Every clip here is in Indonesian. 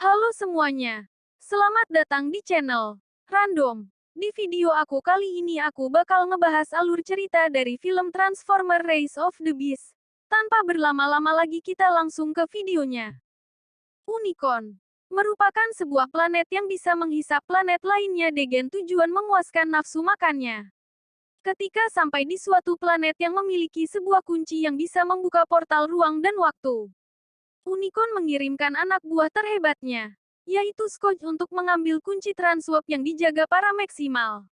Halo semuanya. Selamat datang di channel Random. Di video aku kali ini aku bakal ngebahas alur cerita dari film Transformer Rise of the Beast. Tanpa berlama-lama lagi kita langsung ke videonya. Unicorn merupakan sebuah planet yang bisa menghisap planet lainnya dengan tujuan memuaskan nafsu makannya. Ketika sampai di suatu planet yang memiliki sebuah kunci yang bisa membuka portal ruang dan waktu, Unicorn mengirimkan anak buah terhebatnya, yaitu Scourge untuk mengambil kunci transwarp yang dijaga para maksimal.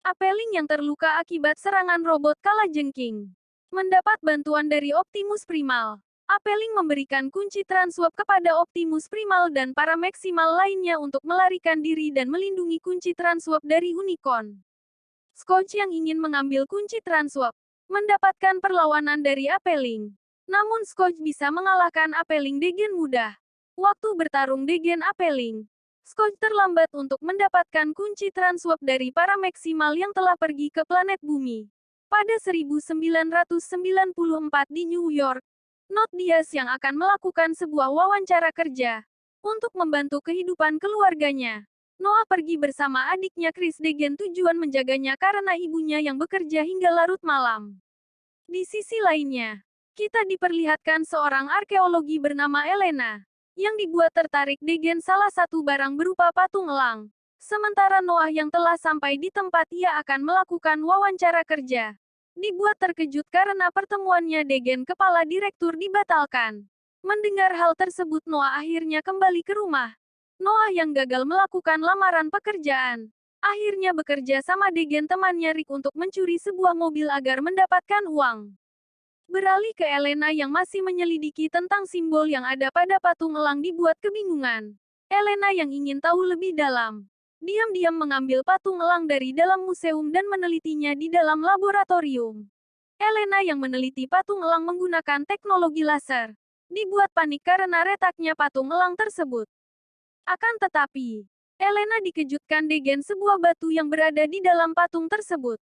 Apeling yang terluka akibat serangan robot kalajengking mendapat bantuan dari Optimus Primal. Apeling memberikan kunci transwarp kepada Optimus Primal dan para maksimal lainnya untuk melarikan diri dan melindungi kunci transwarp dari Unicorn. Scourge yang ingin mengambil kunci transwarp mendapatkan perlawanan dari Apeling. Namun Scourge bisa mengalahkan Apeling dengan mudah. Waktu bertarung dengan Apeling, Scourge terlambat untuk mendapatkan kunci transwarp dari para maksimal yang telah pergi ke planet bumi. Pada 1994 di New York, Not Diaz yang akan melakukan sebuah wawancara kerja untuk membantu kehidupan keluarganya. Noah pergi bersama adiknya Chris dengan tujuan menjaganya karena ibunya yang bekerja hingga larut malam. Di sisi lainnya, kita diperlihatkan seorang arkeologi bernama Elena, yang dibuat tertarik dengan salah satu barang berupa patung elang. Sementara Noah yang telah sampai di tempat ia akan melakukan wawancara kerja, dibuat terkejut karena pertemuannya dengan kepala direktur dibatalkan. Mendengar hal tersebut Noah akhirnya kembali ke rumah. Noah yang gagal melakukan lamaran pekerjaan, akhirnya bekerja sama dengan temannya Rick untuk mencuri sebuah mobil agar mendapatkan uang. Beralih ke Elena yang masih menyelidiki tentang simbol yang ada pada patung elang dibuat kebingungan. Elena yang ingin tahu lebih dalam, diam-diam mengambil patung elang dari dalam museum dan menelitinya di dalam laboratorium. Elena yang meneliti patung elang menggunakan teknologi laser, dibuat panik karena retaknya patung elang tersebut. Akan tetapi, Elena dikejutkan dengan sebuah batu yang berada di dalam patung tersebut.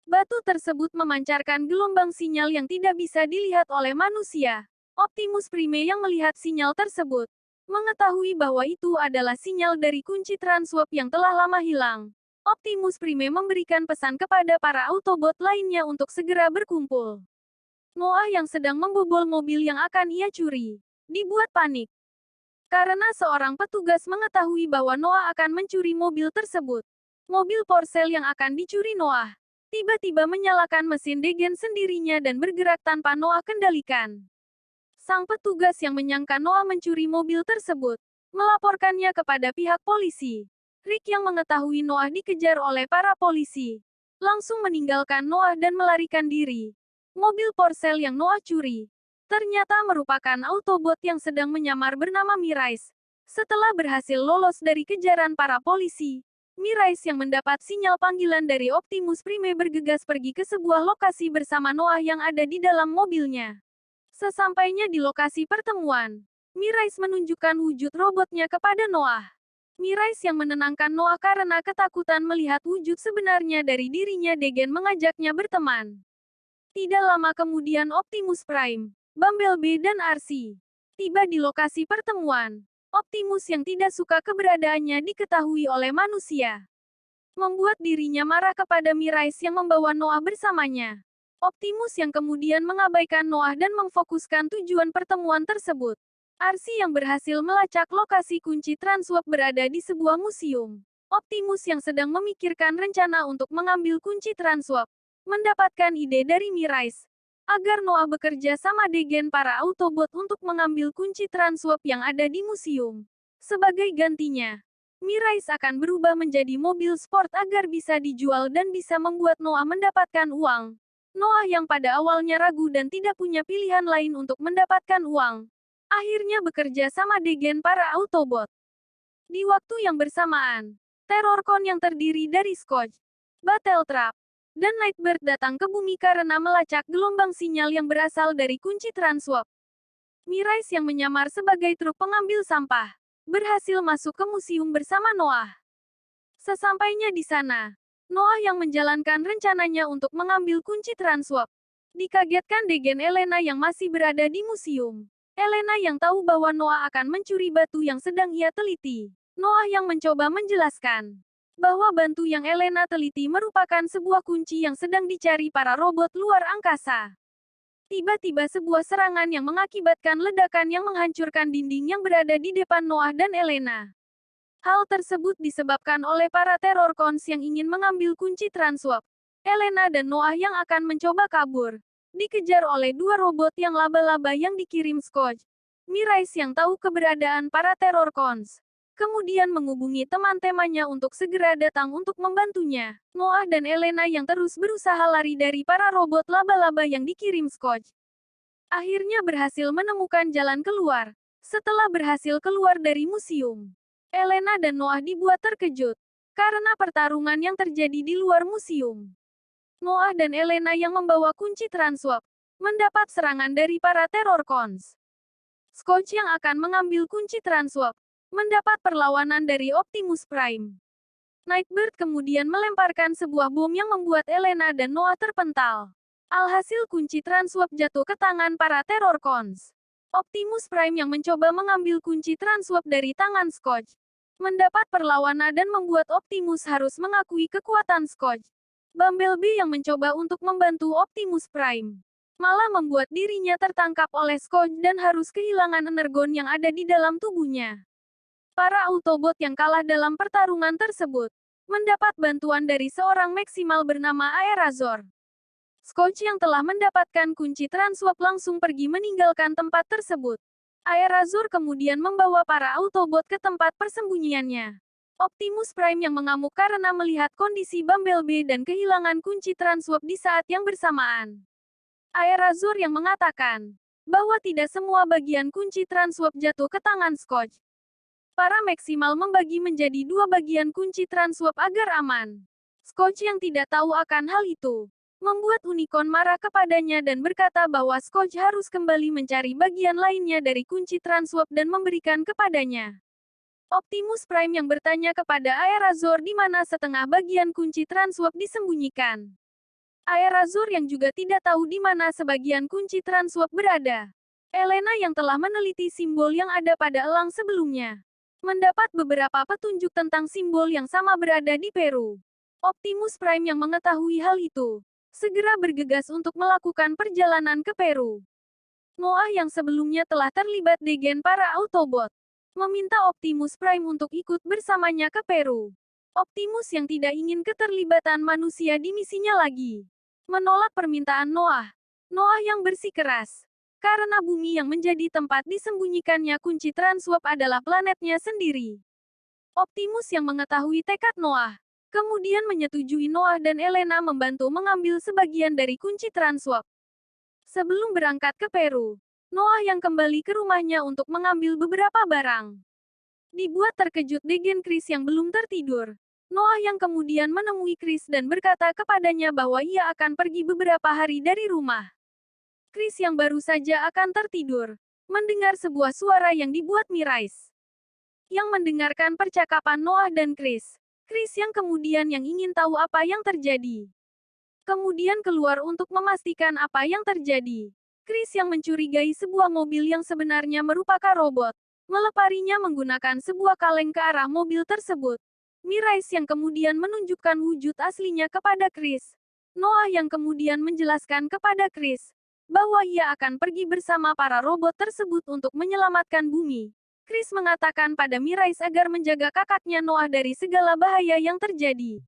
Batu tersebut memancarkan gelombang sinyal yang tidak bisa dilihat oleh manusia. Optimus Prime yang melihat sinyal tersebut, mengetahui bahwa itu adalah sinyal dari kunci transwarp yang telah lama hilang. Optimus Prime memberikan pesan kepada para Autobot lainnya untuk segera berkumpul. Noah yang sedang membobol mobil yang akan ia curi, dibuat panik. Karena seorang petugas mengetahui bahwa Noah akan mencuri mobil tersebut. Mobil Porcel yang akan dicuri Noah tiba-tiba menyalakan mesin dengan sendirinya dan bergerak tanpa Noah kendalikan. Sang petugas yang menyangka Noah mencuri mobil tersebut melaporkannya kepada pihak polisi. Rick yang mengetahui Noah dikejar oleh para polisi langsung meninggalkan Noah dan melarikan diri. Mobil Porcel yang Noah curi ternyata merupakan Autobot yang sedang menyamar bernama Mirais. Setelah berhasil lolos dari kejaran para polisi, Mirais yang mendapat sinyal panggilan dari Optimus Prime bergegas pergi ke sebuah lokasi bersama Noah yang ada di dalam mobilnya. Sesampainya di lokasi pertemuan, Mirais menunjukkan wujud robotnya kepada Noah. Mirais yang menenangkan Noah karena ketakutan melihat wujud sebenarnya dari dirinya dengan mengajaknya berteman. Tidak lama kemudian Optimus Prime, Bumblebee dan RC tiba di lokasi pertemuan. Optimus yang tidak suka keberadaannya diketahui oleh manusia, membuat dirinya marah kepada Mirais yang membawa Noah bersamanya. Optimus yang kemudian mengabaikan Noah dan memfokuskan tujuan pertemuan tersebut. RC yang berhasil melacak lokasi kunci transwarp berada di sebuah museum. Optimus yang sedang memikirkan rencana untuk mengambil kunci transwarp mendapatkan ide dari Mirais agar Noah bekerja sama dengan para Autobot untuk mengambil kunci transwarp yang ada di museum. Sebagai gantinya, Mirais akan berubah menjadi mobil sport agar bisa dijual dan bisa membuat Noah mendapatkan uang. Noah yang pada awalnya ragu dan tidak punya pilihan lain untuk mendapatkan uang, akhirnya bekerja sama dengan para Autobot. Di waktu yang bersamaan, Terrorcon yang terdiri dari Scourge, Battletrap, dan Nightbird datang ke bumi karena melacak gelombang sinyal yang berasal dari kunci transwarp. Mirais yang menyamar sebagai truk pengambil sampah berhasil masuk ke museum bersama Noah. Sesampainya di sana, Noah yang menjalankan rencananya untuk mengambil kunci transwarp dikagetkan dengan Elena yang masih berada di museum. Elena yang tahu bahwa Noah akan mencuri batu yang sedang ia teliti. Noah yang mencoba menjelaskan bahwa batu yang Elena teliti merupakan sebuah kunci yang sedang dicari para robot luar angkasa. Tiba-tiba sebuah serangan yang mengakibatkan ledakan yang menghancurkan dinding yang berada di depan Noah dan Elena. Hal tersebut disebabkan oleh para teror cons yang ingin mengambil kunci transwarp. Elena dan Noah yang akan mencoba kabur, dikejar oleh dua robot yang laba-laba yang dikirim Scotch. Mirais yang tahu keberadaan para teror cons kemudian menghubungi teman-temannya untuk segera datang untuk membantunya. Noah dan Elena yang terus berusaha lari dari para robot laba-laba yang dikirim Scotch akhirnya berhasil menemukan jalan keluar. Setelah berhasil keluar dari museum, Elena dan Noah dibuat terkejut karena pertarungan yang terjadi di luar museum. Noah dan Elena yang membawa kunci transwarp mendapat serangan dari para teror cons. Scotch yang akan mengambil kunci transwarp mendapat perlawanan dari Optimus Prime. Nightbird kemudian melemparkan sebuah bom yang membuat Elena dan Noah terpental. Alhasil kunci transwarp jatuh ke tangan para teror cons. Optimus Prime yang mencoba mengambil kunci transwarp dari tangan Scotch mendapat perlawanan dan membuat Optimus harus mengakui kekuatan Scotch. Bumblebee yang mencoba untuk membantu Optimus Prime malah membuat dirinya tertangkap oleh Scotch dan harus kehilangan energon yang ada di dalam tubuhnya. Para Autobot yang kalah dalam pertarungan tersebut mendapat bantuan dari seorang maksimal bernama Aerazor. Scotch yang telah mendapatkan kunci transwarp langsung pergi meninggalkan tempat tersebut. Aerazor kemudian membawa para Autobot ke tempat persembunyiannya. Optimus Prime yang mengamuk karena melihat kondisi Bumblebee dan kehilangan kunci transwarp di saat yang bersamaan. Aerazor yang mengatakan bahwa tidak semua bagian kunci transwarp jatuh ke tangan Scotch. Para maksimal membagi menjadi dua bagian kunci transwarp agar aman. Scotch yang tidak tahu akan hal itu membuat Unicorn marah kepadanya dan berkata bahwa Scotch harus kembali mencari bagian lainnya dari kunci transwarp dan memberikan kepadanya. Optimus Prime yang bertanya kepada Aerazor di mana setengah bagian kunci transwarp disembunyikan. Aerazor yang juga tidak tahu di mana sebagian kunci transwarp berada. Elena yang telah meneliti simbol yang ada pada elang sebelumnya mendapat beberapa petunjuk tentang simbol yang sama berada di Peru. Optimus Prime yang mengetahui hal itu segera bergegas untuk melakukan perjalanan ke Peru. Noah yang sebelumnya telah terlibat di gen para Autobot meminta Optimus Prime untuk ikut bersamanya ke Peru. Optimus yang tidak ingin keterlibatan manusia di misinya lagi menolak permintaan Noah. Noah yang bersikeras karena bumi yang menjadi tempat disembunyikannya kunci transwarp adalah planetnya sendiri. Optimus yang mengetahui tekad Noah kemudian menyetujui Noah dan Elena membantu mengambil sebagian dari kunci transwarp. Sebelum berangkat ke Peru, Noah yang kembali ke rumahnya untuk mengambil beberapa barang. Dibuat terkejut dengan Chris yang belum tertidur. Noah yang kemudian menemui Chris dan berkata kepadanya bahwa ia akan pergi beberapa hari dari rumah. Chris yang baru saja akan tertidur mendengar sebuah suara yang dibuat Mirais yang mendengarkan percakapan Noah dan Chris. Chris yang kemudian yang ingin tahu apa yang terjadi. Kemudian keluar untuk memastikan apa yang terjadi. Chris yang mencurigai sebuah mobil yang sebenarnya merupakan robot, meleparinya menggunakan sebuah kaleng ke arah mobil tersebut. Mirais yang kemudian menunjukkan wujud aslinya kepada Chris. Noah yang kemudian menjelaskan kepada Chris bahwa ia akan pergi bersama para robot tersebut untuk menyelamatkan bumi. Chris mengatakan pada Mirais agar menjaga kakaknya Noah dari segala bahaya yang terjadi.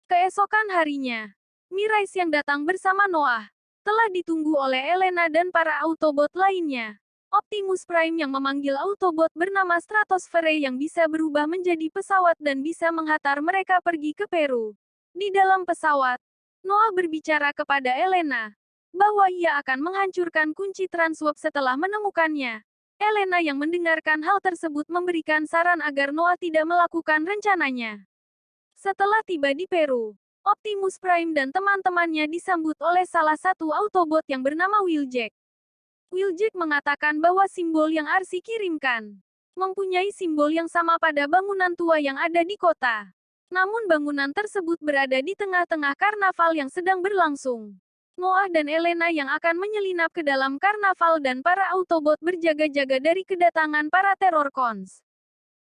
Keesokan harinya, Mirais yang datang bersama Noah telah ditunggu oleh Elena dan para Autobot lainnya. Optimus Prime yang memanggil Autobot bernama Stratosphere yang bisa berubah menjadi pesawat dan bisa menghantar mereka pergi ke Peru. Di dalam pesawat, Noah berbicara kepada Elena bahwa ia akan menghancurkan kunci transwarp setelah menemukannya. Elena yang mendengarkan hal tersebut memberikan saran agar Noah tidak melakukan rencananya. Setelah tiba di Peru, Optimus Prime dan teman-temannya disambut oleh salah satu Autobot yang bernama Wheeljack. Wheeljack mengatakan bahwa simbol yang Arsi kirimkan mempunyai simbol yang sama pada bangunan tua yang ada di kota. Namun bangunan tersebut berada di tengah-tengah karnaval yang sedang berlangsung. Noah dan Elena yang akan menyelinap ke dalam karnaval dan para Autobot berjaga-jaga dari kedatangan para Terrorcons.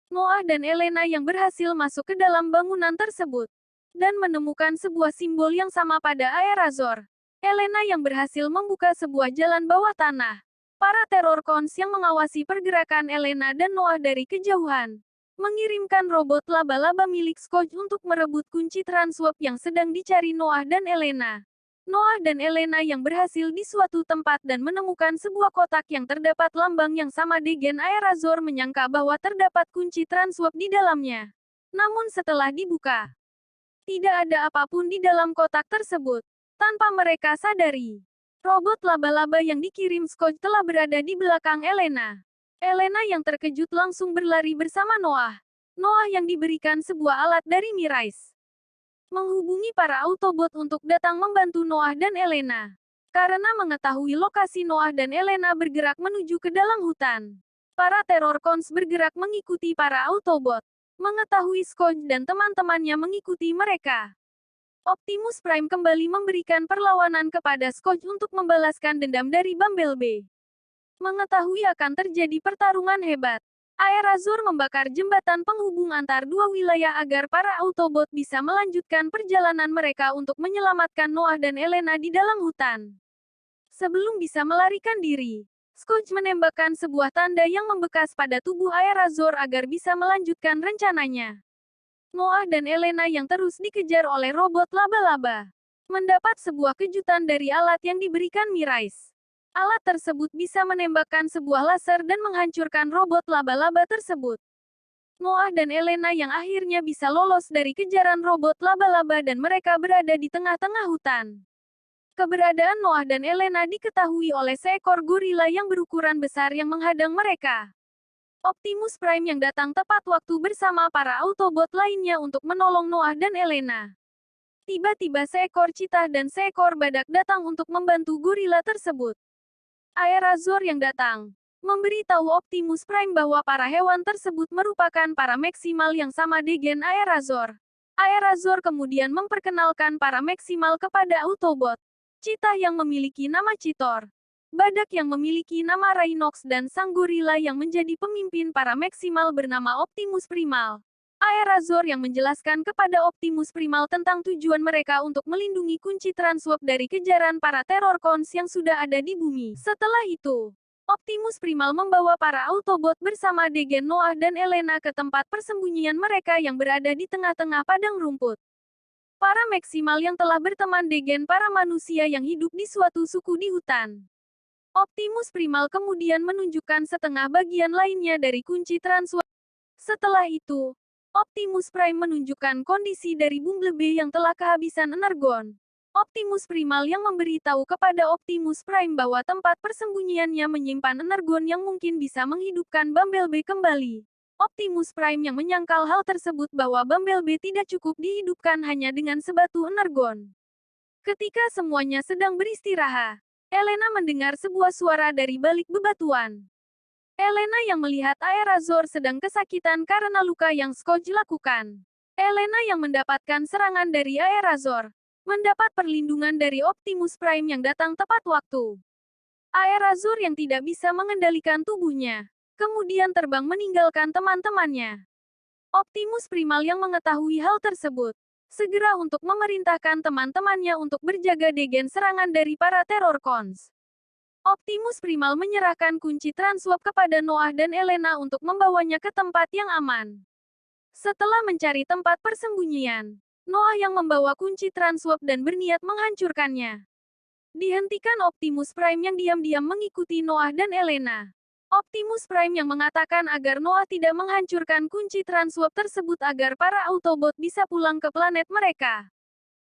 Noah dan Elena yang berhasil masuk ke dalam bangunan tersebut dan menemukan sebuah simbol yang sama pada Aerazor. Elena yang berhasil membuka sebuah jalan bawah tanah. Para Terrorcons yang mengawasi pergerakan Elena dan Noah dari kejauhan mengirimkan robot laba-laba milik Scotch untuk merebut kunci transwarp yang sedang dicari Noah dan Elena. Noah dan Elena yang berhasil di suatu tempat dan menemukan sebuah kotak yang terdapat lambang yang sama Degen Aerazor menyangka bahwa terdapat kunci transwarp di dalamnya. Namun setelah dibuka, tidak ada apapun di dalam kotak tersebut. Tanpa mereka sadari, robot laba-laba yang dikirim Scotch telah berada di belakang Elena. Elena yang terkejut langsung berlari bersama Noah. Noah yang diberikan sebuah alat dari Mirais menghubungi para Autobot untuk datang membantu Noah dan Elena. Karena mengetahui lokasi Noah dan Elena bergerak menuju ke dalam hutan, para Terrorcons bergerak mengikuti para Autobot. Mengetahui Scotch dan teman-temannya mengikuti mereka, Optimus Prime kembali memberikan perlawanan kepada Scotch untuk membalaskan dendam dari Bumblebee. Mengetahui akan terjadi pertarungan hebat, Aerazor membakar jembatan penghubung antar dua wilayah agar para Autobot bisa melanjutkan perjalanan mereka untuk menyelamatkan Noah dan Elena di dalam hutan. Sebelum bisa melarikan diri, Scotch menembakkan sebuah tanda yang membekas pada tubuh Aerazor agar bisa melanjutkan rencananya. Noah dan Elena yang terus dikejar oleh robot laba-laba mendapat sebuah kejutan dari alat yang diberikan Mirais. Alat tersebut bisa menembakkan sebuah laser dan menghancurkan robot laba-laba tersebut. Noah dan Elena yang akhirnya bisa lolos dari kejaran robot laba-laba dan mereka berada di tengah-tengah hutan. Keberadaan Noah dan Elena diketahui oleh seekor gorila yang berukuran besar yang menghadang mereka. Optimus Prime yang datang tepat waktu bersama para Autobot lainnya untuk menolong Noah dan Elena. Tiba-tiba seekor citah dan seekor badak datang untuk membantu gorila tersebut. Aerazor yang datang memberitahu Optimus Prime bahwa para hewan tersebut merupakan para maksimal yang sama Degen Aerazor. Aerazor kemudian memperkenalkan para maksimal kepada Autobot. Citah yang memiliki nama Citor, badak yang memiliki nama Rhinox dan sang gorila yang menjadi pemimpin para maksimal bernama Optimus Primal. Aerazor yang menjelaskan kepada Optimus Primal tentang tujuan mereka untuk melindungi kunci transwarp dari kejaran para Terrorcons yang sudah ada di bumi. Setelah itu, Optimus Primal membawa para Autobot bersama Degen Noah dan Elena ke tempat persembunyian mereka yang berada di tengah-tengah padang rumput. Para maksimal yang telah berteman Degen para manusia yang hidup di suatu suku di hutan. Optimus Primal kemudian menunjukkan setengah bagian lainnya dari kunci transwarp. Setelah itu, Optimus Prime menunjukkan kondisi dari Bumblebee yang telah kehabisan energon. Optimus Primal yang memberitahu kepada Optimus Prime bahwa tempat persembunyiannya menyimpan energon yang mungkin bisa menghidupkan Bumblebee kembali. Optimus Prime yang menyangkal hal tersebut bahwa Bumblebee tidak cukup dihidupkan hanya dengan sebatu energon. Ketika semuanya sedang beristirahat, Elena mendengar sebuah suara dari balik bebatuan. Elena yang melihat Aerazor sedang kesakitan karena luka yang Scotch lakukan. Elena yang mendapatkan serangan dari Aerazor, mendapat perlindungan dari Optimus Prime yang datang tepat waktu. Aerazor yang tidak bisa mengendalikan tubuhnya, kemudian terbang meninggalkan teman-temannya. Optimus Primal yang mengetahui hal tersebut, segera untuk memerintahkan teman-temannya untuk berjaga degen serangan dari para Terrorcons. Optimus Primal menyerahkan kunci transwarp kepada Noah dan Elena untuk membawanya ke tempat yang aman. Setelah mencari tempat persembunyian, Noah yang membawa kunci transwarp dan berniat menghancurkannya. Dihentikan Optimus Prime yang diam-diam mengikuti Noah dan Elena. Optimus Prime yang mengatakan agar Noah tidak menghancurkan kunci transwarp tersebut agar para Autobot bisa pulang ke planet mereka.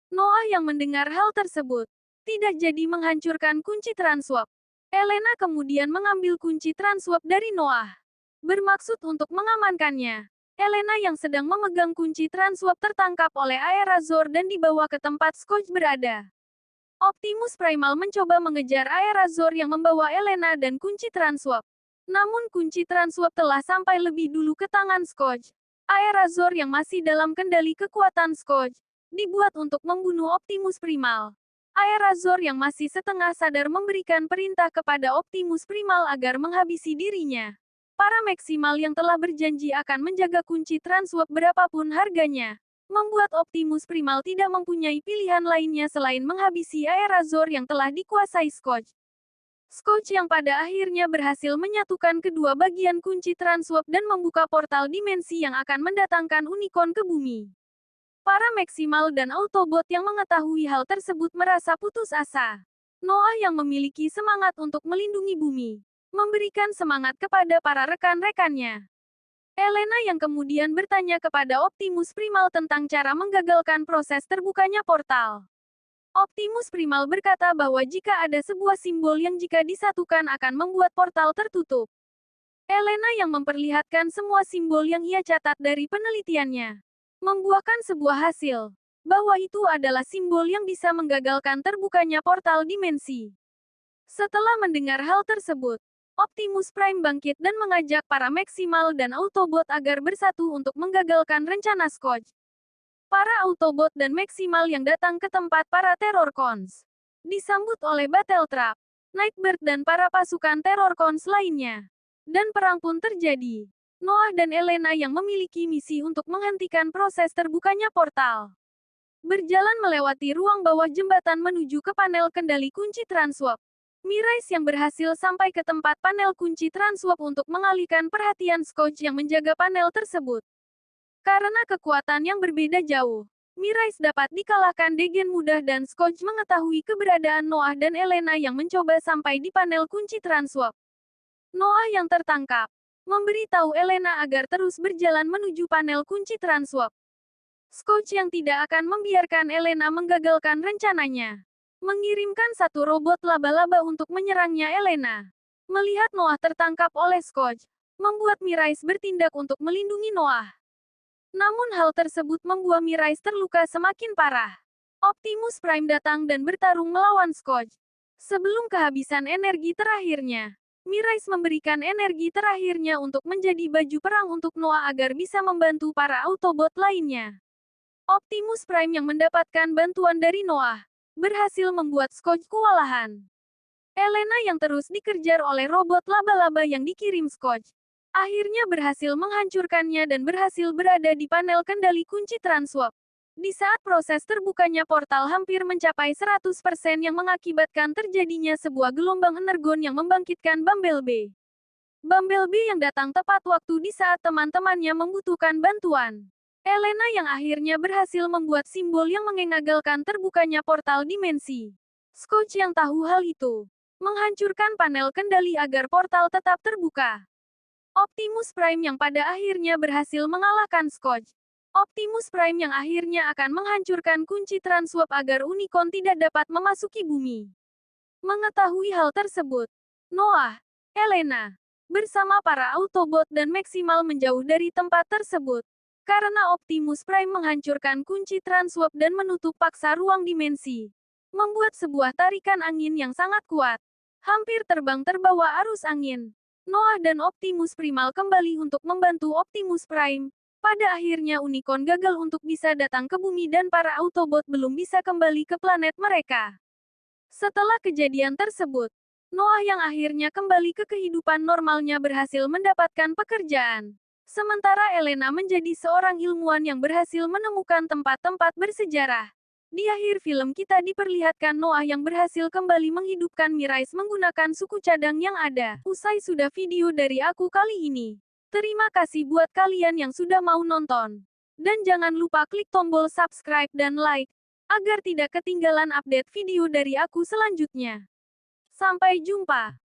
Noah yang mendengar hal tersebut, tidak jadi menghancurkan kunci transwarp. Elena kemudian mengambil kunci transwarp dari Noah, bermaksud untuk mengamankannya. Elena yang sedang memegang kunci transwarp tertangkap oleh Aerazor dan dibawa ke tempat Scotch berada. Optimus Primal mencoba mengejar Aerazor yang membawa Elena dan kunci transwarp. Namun kunci transwarp telah sampai lebih dulu ke tangan Scotch. Aerazor yang masih dalam kendali kekuatan Scotch, dibuat untuk membunuh Optimus Primal. Aerazor yang masih setengah sadar memberikan perintah kepada Optimus Primal agar menghabisi dirinya. Para Maximal yang telah berjanji akan menjaga kunci Transwarp berapapun harganya, membuat Optimus Primal tidak mempunyai pilihan lainnya selain menghabisi Aerazor yang telah dikuasai Scourge. Scourge yang pada akhirnya berhasil menyatukan kedua bagian kunci Transwarp dan membuka portal dimensi yang akan mendatangkan unicorn ke bumi. Para Maximal dan Autobot yang mengetahui hal tersebut merasa putus asa. Noah yang memiliki semangat untuk melindungi bumi, memberikan semangat kepada para rekan-rekannya. Elena yang kemudian bertanya kepada Optimus Primal tentang cara menggagalkan proses terbukanya portal. Optimus Primal berkata bahwa jika ada sebuah simbol yang jika disatukan akan membuat portal tertutup. Elena yang memperlihatkan semua simbol yang ia catat dari penelitiannya, membuahkan sebuah hasil, bahwa itu adalah simbol yang bisa menggagalkan terbukanya portal dimensi. Setelah mendengar hal tersebut, Optimus Prime bangkit dan mengajak para Maximal dan Autobot agar bersatu untuk menggagalkan rencana Scourge. Para Autobot dan Maximal yang datang ke tempat para Terrorcons disambut oleh Battletrap, Nightbird dan para pasukan Terrorcons lainnya. Dan perang pun terjadi. Noah dan Elena yang memiliki misi untuk menghentikan proses terbukanya portal. Berjalan melewati ruang bawah jembatan menuju ke panel kendali kunci Transwarp. Mirais yang berhasil sampai ke tempat panel kunci Transwarp untuk mengalihkan perhatian Scourge yang menjaga panel tersebut. Karena kekuatan yang berbeda jauh, Mirais dapat dikalahkan dengan mudah dan Scourge mengetahui keberadaan Noah dan Elena yang mencoba sampai di panel kunci Transwarp. Noah yang tertangkap memberitahu Elena agar terus berjalan menuju panel kunci Transwarp. Scourge yang tidak akan membiarkan Elena menggagalkan rencananya, mengirimkan satu robot laba-laba untuk menyerangnya Elena. Melihat Noah tertangkap oleh Scourge, membuat Mirais bertindak untuk melindungi Noah. Namun hal tersebut membuat Mirais terluka semakin parah. Optimus Prime datang dan bertarung melawan Scourge. Sebelum kehabisan energi terakhirnya, Mirais memberikan energi terakhirnya untuk menjadi baju perang untuk Noah agar bisa membantu para Autobot lainnya. Optimus Prime yang mendapatkan bantuan dari Noah, berhasil membuat Scourge kewalahan. Elena yang terus dikejar oleh robot laba-laba yang dikirim Scourge, akhirnya berhasil menghancurkannya dan berhasil berada di panel kendali kunci Transwarp. Di saat proses terbukanya portal hampir mencapai 100% yang mengakibatkan terjadinya sebuah gelombang energon yang membangkitkan Bumblebee. Bumblebee yang datang tepat waktu di saat teman-temannya membutuhkan bantuan. Elena yang akhirnya berhasil membuat simbol yang mengagalkan terbukanya portal dimensi. Scourge yang tahu hal itu, menghancurkan panel kendali agar portal tetap terbuka. Optimus Prime yang pada akhirnya berhasil mengalahkan Scourge. Optimus Prime yang akhirnya akan menghancurkan kunci Transwarp agar Unicorn tidak dapat memasuki bumi. Mengetahui hal tersebut, Noah, Elena, bersama para Autobot dan Maximal menjauh dari tempat tersebut. Karena Optimus Prime menghancurkan kunci Transwarp dan menutup paksa ruang dimensi, membuat sebuah tarikan angin yang sangat kuat. Hampir terbang terbawa arus angin. Noah dan Optimus Primal kembali untuk membantu Optimus Prime. Pada akhirnya Unicorn gagal untuk bisa datang ke bumi dan para Autobot belum bisa kembali ke planet mereka. Setelah kejadian tersebut, Noah yang akhirnya kembali ke kehidupan normalnya berhasil mendapatkan pekerjaan. Sementara Elena menjadi seorang ilmuwan yang berhasil menemukan tempat-tempat bersejarah. Di akhir film kita diperlihatkan Noah yang berhasil kembali menghidupkan Mirais menggunakan suku cadang yang ada. Usai sudah video dari aku kali ini. Terima kasih buat kalian yang sudah mau nonton. Dan jangan lupa klik tombol subscribe dan like, agar tidak ketinggalan update video dari aku selanjutnya. Sampai jumpa.